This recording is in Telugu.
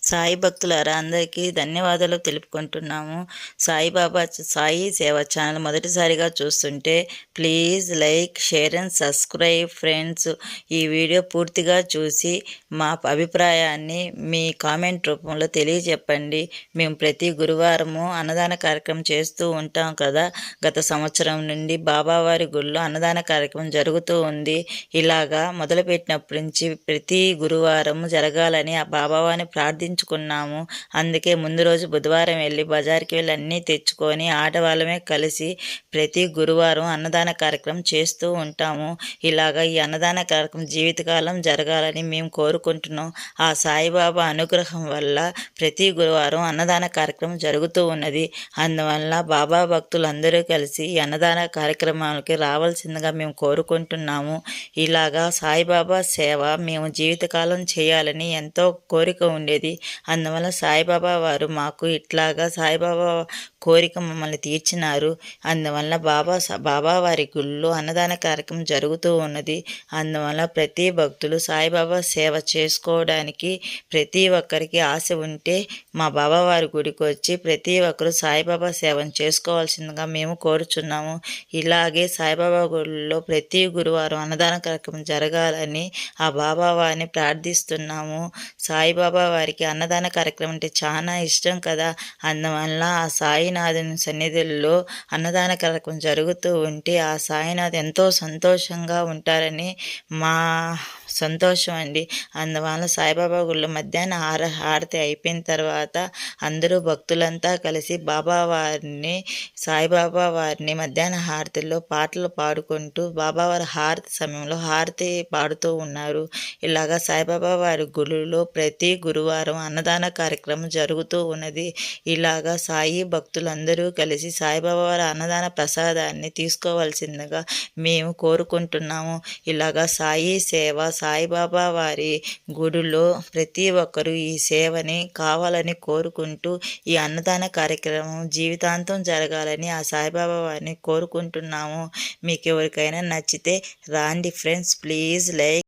సాయి భక్తులారా అందరికీ ధన్యవాదాలు తెలుపుకుంటున్నాము. సాయిబాబా సాయి సేవ ఛానల్ మొదటిసారిగా చూస్తుంటే please like, share and subscribe friends. ఈ వీడియో పూర్తిగా చూసి మా అభిప్రాయాన్ని మీ కామెంట్ రూపంలో తెలియజెప్పండి. మేము ప్రతి గురువారము అన్నదాన కార్యక్రమం చేస్తూ ఉంటాం కదా. గత సంవత్సరం నుండి బాబావారి గుళ్ళో అన్నదాన కార్యక్రమం జరుగుతూ ఉంది. ఇలాగా మొదలుపెట్టినప్పటి నుంచి ప్రతి గురువారం జరగాలని ఆ బాబావారిని ప్రార్థించుకున్నాము. అందుకే ముందు రోజు బుధవారం వెళ్ళి బజార్కి వెళ్ళి అన్నీ తెచ్చుకొని ఆడవాళ్ళమే కలిసి ప్రతి గురువారం అన్నదాన కార్యక్రమం చేస్తూ ఉంటాము. ఇలాగా ఈ అన్నదాన కార్యక్రమం జీవితకాలం జరగాలని మేము కోరుకుంటున్నాం. ఆ సాయిబాబా అనుగ్రహం వల్ల ప్రతి గురువారం అన్నదాన కార్యక్రమం జరుగుతూ ఉన్నది. అందువల్ల బాబా భక్తులందరూ కలిసి ఈ అన్నదాన కార్యక్రమాలకి రావాల్సిందిగా మేము కోరుకుంటున్నాము. ఇలాగా సాయిబాబా సేవ మేము జీవితకాలం చేయాలని ఎంతో కోరిక ఉండేది. అందువల్ల సాయిబాబా వారు మాకు ఇట్లాగా సాయిబాబా కోరిక మమ్మల్ని తీర్చినారు. అందువల్ల బాబా వారి గుళ్ళో అన్నదాన కార్యక్రమం జరుగుతూ ఉన్నది. అందువల్ల ప్రతి భక్తులు సాయిబాబా సేవ చేసుకోవడానికి ప్రతి ఒక్కరికి ఆశ ఉంటే మా బాబావారి గుడికి వచ్చి ప్రతి ఒక్కరు సాయిబాబా సేవను చేసుకోవాల్సిందిగా మేము కోరుచున్నాము. ఇలాగే సాయిబాబా గుడిలో ప్రతి గురువారం అన్నదాన కార్యక్రమం జరగాలని ఆ బాబావారిని ప్రార్థిస్తున్నాము. సాయిబాబా వారికి అన్నదాన కార్యక్రమం అంటే చాలా ఇష్టం కదా. అందువల్ల ఆ సాయినాథుని సన్నిధుల్లో అన్నదాన కార్యక్రమం జరుగుతూ ఉంటే ఆ సాయినాథ్ ఎంతో సంతోషంగా ఉంటారని మా సంతోషం అండి. అందువల్ల సాయిబాబా గుళ్ళో మధ్యాహ్నం హారతి అయిపోయిన తర్వాత అందరూ భక్తులంతా కలిసి సాయిబాబా వారిని మధ్యాహ్న హారతిలో పాటలు పాడుకుంటూ బాబావారి హారతి సమయంలో హారతి పాడుతూ ఉన్నారు. ఇలాగా సాయిబాబా వారి గుడిలో ప్రతి గురువారం అన్నదాన కార్యక్రమం జరుగుతూ ఉన్నది. ఇలాగా సాయి భక్తులందరూ కలిసి సాయిబాబా వారి అన్నదాన ప్రసాదాన్ని తీసుకోవాల్సిందిగా మేము కోరుకుంటున్నాము. ఇలాగా సాయి సేవ సాయిబాబా వారి గుడిలో ప్రతి ఒక్కరూ ఈ సేవని కావాలని కోరుకుంటూ ఈ అన్నదాన కార్యక్రమం జీవితాంతం జరగాలని ఆ సాయిబాబా వారిని కోరుకుంటున్నాము. మీకు ఎవరికైనా నచ్చితే రాండి ఫ్రెండ్స్, ప్లీజ్ లైక్